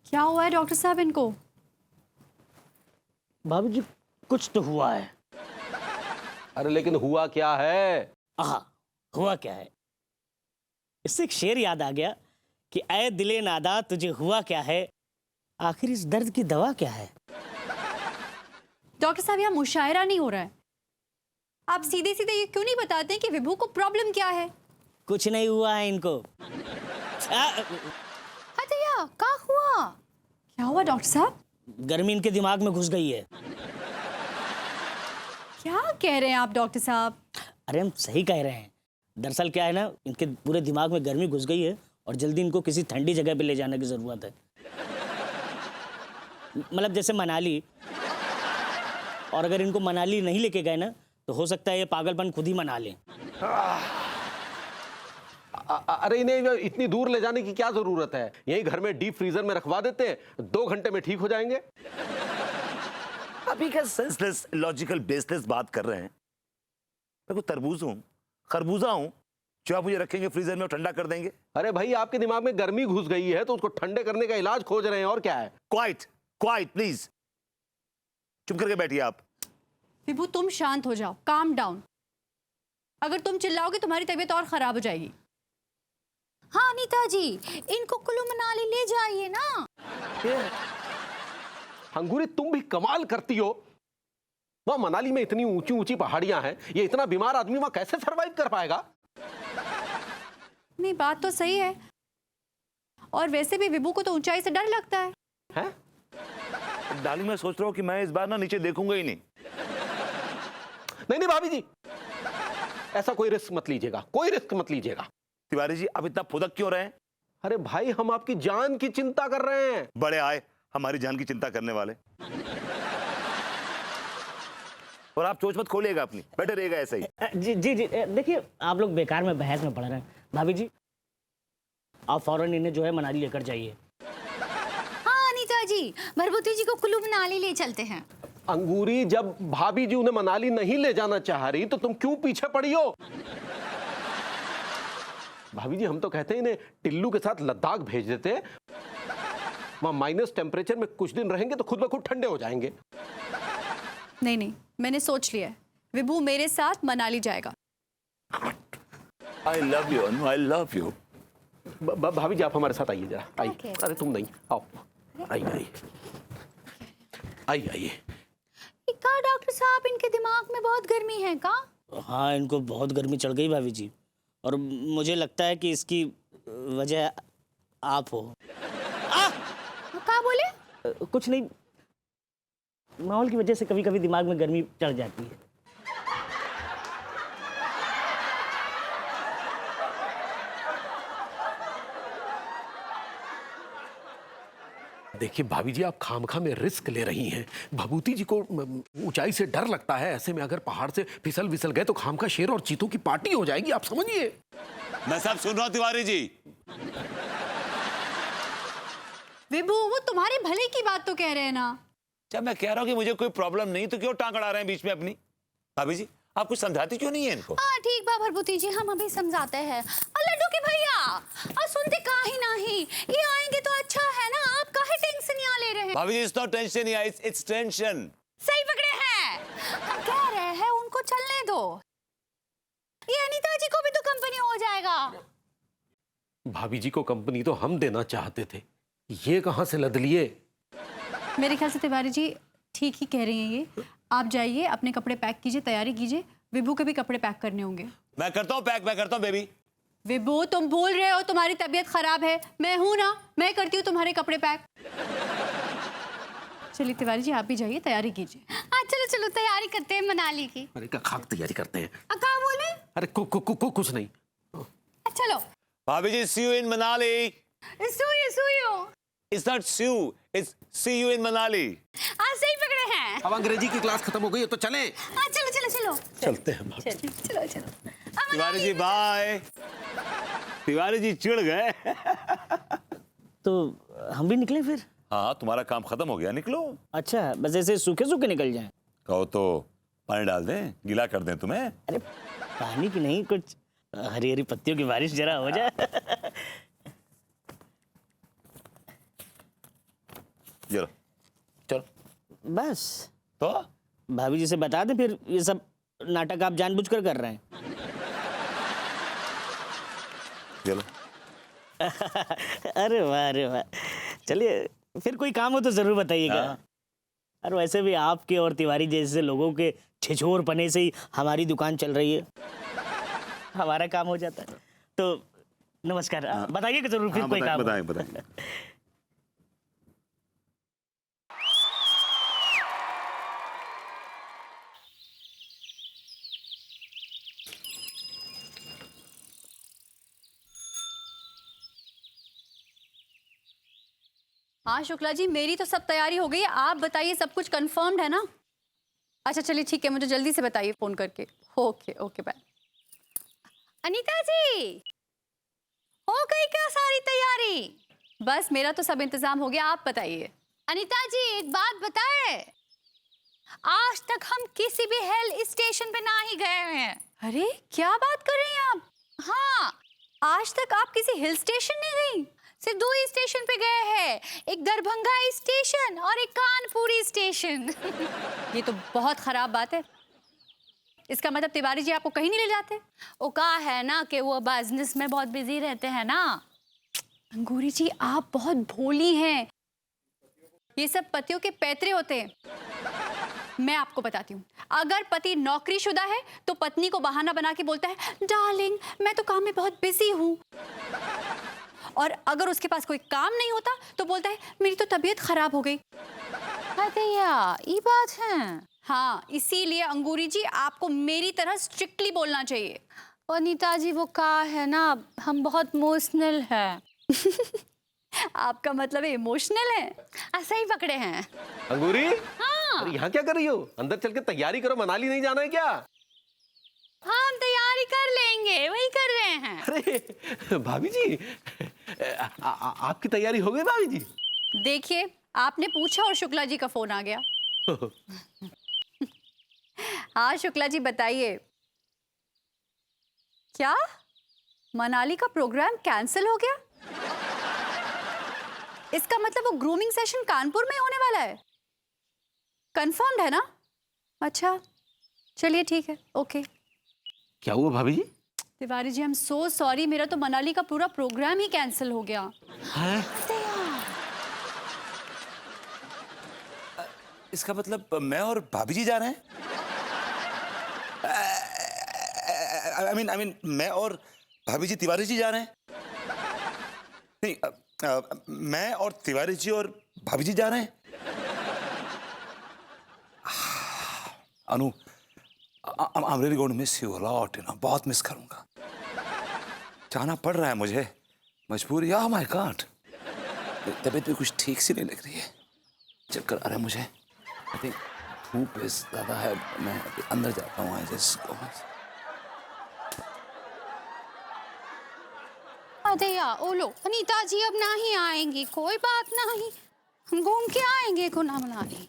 क्या हुआ है डॉक्टर साहब इनको? भाभी जी कुछ तो हुआ है। अरे लेकिन हुआ क्या है? हुआ क्या है, इससे एक शेर याद आ गया कि ऐ दिले नादा तुझे हुआ क्या है, आखिर इस दर्द की दवा क्या है। डॉक्टर साहब यहाँ मुशायरा नहीं हो रहा है। आप सीधे सीधे ये क्यों नहीं बताते हैं कि विभू को प्रॉब्लम क्या है? कुछ नहीं हुआ है इनको। हटया क्या हुआ? क्या हुआ डॉक्टर साहब? गर्मी इनके दिमाग में घुस गई है। क्या कह रहे हैं आप डॉक्टर साहब? अरे हम सही कह रहे हैं। दरअसल क्या है ना, इनके पूरे दिमाग में गर्मी घुस गई है और जल्दी इनको किसी ठंडी जगह पे ले जाने की जरूरत है। मतलब जैसे मनाली। और अगर इनको मनाली नहीं लेके गए ना तो हो सकता है ये पागलपन खुद ही मना लें। अरे इन्हें इतनी दूर ले जाने की क्या जरूरत है? यही घर में डीप फ्रीजर में रखवा देते हैं, 2 घंटे में ठीक हो जाएंगे। अभी क्या सेंसलेस लॉजिकल बेसलेस बात कर रहे हैं? मैं कोई तरबूज हूं, खरबूजा हूं जो आप मुझे रखेंगे फ्रीजर में और ठंडा कर देंगे? अरे भाई आपके दिमाग में गर्मी घुस गई है तो उसको ठंडे करने का इलाज खोज रहे हैं, और क्या है? क्वाइट क्वाइट प्लीज, चुप करके बैठिए आप। विभू तुम शांत हो जाओ, काम डाउन। अगर तुम चिल्लाओगे तुम्हारी तबीयत और खराब हो जाएगी। हाँ अनीता जी, इनको कुल्लू मनाली ले जाइए ना। अंगूरी तुम भी कमाल करती हो। वहां मनाली में इतनी ऊंची ऊंची पहाड़ियां हैं, ये इतना बीमार आदमी वहां कैसे सरवाइव कर पाएगा? नहीं बात तो सही है, और वैसे भी विभू को तो ऊंचाई से डर लगता है। हैं? डार्लिंग मैं सोच रहा हूं कि मैं इस बार ना नीचे देखूंगा ही नहीं। नहीं भाभी जी, ऐसा कोई रिस्क मत लीजिएगा, कोई रिस्क मत लीजिएगा। तिवारी जी आप इतना फुदक क्यों रहे हैं? अरे भाई हम आपकी जान की चिंता कर रहे हैं। बड़े आए हमारी जान की चिंता करने वाले। और आप चोच मत खोलिएगा अपनी, बैठे रहेगा ऐसे ही। जी जी जी, देखिए आप लोग बेकार में बहस में पड़ रहे हैं। भाभी जी आप फौरन इन्हें जो है मनाली लेकर जाइए। हाँ अनीता जी, भरभूति जी को कुल्लू मनाली ले चलते हैं। अंगूरी जब भाभी जी उन्हें मनाली नहीं ले जाना चाह रही तो तुम क्यों पीछे पड़ी हो? भाभी जी हम तो कहते हैं इन्हें टिल्लू के साथ लद्दाख भेज देते हैं, वहां माइनस टेम्परेचर में कुछ दिन रहेंगे तो खुद ब खुद ठंडे हो जाएंगे। नहीं नहीं, मैंने सोच लिया है, विभू मेरे साथ मनाली जाएगा। I love you Anu, I love you. भाभी जी आप हमारे साथ आइए जरा, आइए। Okay. अरे तुम नहीं आओ, आइए आइए आइए आइए। का डॉक्टर साहब इनके दिमाग में बहुत गर्मी है का? हाँ इनको बहुत गर्मी चढ़ गई भाभी जी, और मुझे लगता है कि इसकी वजह आप हो। क्या बोले? कुछ नहीं, माहौल की वजह से कभी कभी दिमाग में गर्मी चढ़ जाती है। देखिए भाभी जी आप खामखा में रिस्क ले रही हैं। भभूति जी को ऊंचाई से डर लगता है, ऐसे में अगर पहाड़ से फिसल विसल गए तो खामखा शेर और चीतों की पार्टी हो जाएगी, आप समझिए। मैं सब सुन रहा हूं तिवारी जी। विभू वो तुम्हारे भले की बात तो कह रहे हैं ना। जब मैं कह रहा हूं कि मुझे कोई प्रॉब्लम नहीं तो क्यों टांग अड़ा रहे हैं बीच में अपनी? भाभी जी आप कुछ समझाती क्यों नहीं है इनको? हाँ ठीक बा भरभूति जी, हम अभी समझाते हैं। लड्डू के भैया और सुनते काहे नहीं, ये आएंगे तो अच्छा है ना, आप काहे टेंशन यहाँ ले रहे हैं? भाभी जी it's not tension, it's tension. सही पकड़े हैं, हम कह रहे हैं उनको चलने दो, ये अनीता जी को भी तो कंपनी हो जाएगा। भाभी जी को कंपनी तो हम देना चाहते थे, ये कहां से लद लिए? मेरे ख्याल से तिवारी जी ठीक ही कह रही हैं ये। आप जाइए अपने कपड़े पैक कीजिए, तैयारी कीजिए, विभू के भी कपड़े पैक करने होंगे। मैं करता हूं पैक, मैं करता हूं बेबी। विभू तुम भूल रहे हो तुम्हारी तबीयत खराब है, मैं हूं ना, मैं करती हूँ तुम्हारे कपड़े पैक। चलिए तिवारी जी आप भी जाइए, तैयारी कीजिए। चलो चलो तैयारी करते हैं मनाली की। अरे का खाक तैयारी करते हैं। क्या बोले? अरे कुछ नहीं। चलो भाभी जी सी यू इन मनाली। सुइयो सुइयो। It's not see you, it's see you in Manali. सही पकड़े हैं। अब अंग्रेजी की क्लास खत्म हो गई है तो चलें। चलो चलो चलो चलते हैं। चलो चलो चलो। तिवारी जी बाय। तिवारी जी चिढ़ गए। तो हम भी निकले फिर? हाँ तुम्हारा काम खत्म हो गया, निकलो। अच्छा बस ऐसे सूखे सूखे निकल जाएं? कहो तो पानी डाल दें, गीला कर दें तुम्हें? अरे पानी की नहीं, कुछ हरी हरी पत्तियों की बारिश जरा हो जाए। चलो चलो। बस तो भाभी जी से बता दे फिर ये सब नाटक आप जानबूझकर कर रहे हैं। चलो। अरे वाह अरे वाह। चलिए फिर कोई काम हो तो जरूर बताइएगा। हाँ। और वैसे भी आपके और तिवारी जैसे लोगों के छिछोर पने से ही हमारी दुकान चल रही है, हमारा काम हो जाता है। तो नमस्कार, बताइएगा जरूर फिर हाँ, कोई काम हो। बताएं बताएं। हाँ शुक्ला जी, मेरी तो सब तैयारी हो गई है। आप बताइए सब कुछ कंफर्म्ड है ना? अच्छा चलिए ठीक है, मुझे जल्दी से बताइए फोन करके। Okay okay bye. Anita ji, हो गई क्या सारी तैयारी? बस मेरा तो सब इंतजाम हो गया, आप बताइए। अनीता जी एक बात बताए, आज तक हम किसी भी हिल स्टेशन पे ना ही गए हैं। अरे क्या बात कर रही हैं आप? हाँ, आज तक आप किसी हिल स्टेशन नहीं गई? सिर्फ 2 ही स्टेशन पे गए हैं, एक दरभंगा स्टेशन और एक कानपुरी स्टेशन। ये तो बहुत खराब बात है। इसका मतलब तिवारी जी आपको कहीं नहीं ले जाते? वो कहा है ना कि वो बिजनेस में बहुत बिजी रहते हैं ना। अंगूरी जी आप बहुत भोली हैं, ये सब पतियों के पैतरे होते हैं। मैं आपको बताती हूँ, अगर पति नौकरीशुदा है तो पत्नी को बहाना बना के बोलता है डार्लिंग मैं तो काम में बहुत बिजी हूँ, और अगर उसके पास कोई काम नहीं होता तो बोलता है मेरी तो तबीयत खराब हो गई। ये बात है। हाँ, इसीलिए अंगूरी जी आपको मेरी तरह स्ट्रिक्टली बोलना चाहिए। अनीता जी वो कहा है ना, हम बहुत इमोशनल हैं। आपका मतलब इमोशनल है? सही पकड़े हैं। अंगूरी, हाँ। अरे यहाँ क्या कर रही हो? अंदर चल के तैयारी करो, मनाली नहीं जाना है क्या? हम तैयारी कर लेंगे, वही कर रहे हैं। अरे भाभी जी, आपकी तैयारी हो गई भाभी जी? देखिए आपने पूछा और शुक्ला जी का फोन आ गया। हाँ शुक्ला जी बताइए। क्या मनाली का प्रोग्राम कैंसिल हो गया? इसका मतलब वो ग्रूमिंग सेशन कानपुर में होने वाला है? कंफर्म्ड है ना? अच्छा चलिए ठीक है, ओके। क्या हुआ भाभी जी? Tiwari ji I am so sorry, मेरा तो मनाली का पूरा प्रोग्राम ही कैंसिल हो गया। हैं? इसका मतलब मैं और भाभी जी जा रहे हैं? आई मीन मैं और भाभी जी तिवारी जी जा रहे हैं? नहीं, मैं और तिवारी जी और भाभी जी जा रहे हैं? अनु, I'm really going to miss you a lot, बहुत मिस करूंगा। जाना पड़ रहा है मुझे, मजबूरी। Oh my God, तबीयत भी कुछ ठीक सी नहीं लग रही है, चक्कर आ रहा है मुझे। I think धूप ज़्यादा है, मैं अभी अंदर जाता हूँ। अरे यार ओ लो, अनीता जी अब ना ही आएंगी, कोई बात नहीं, हम घूम के आएंगे गुना मनाली।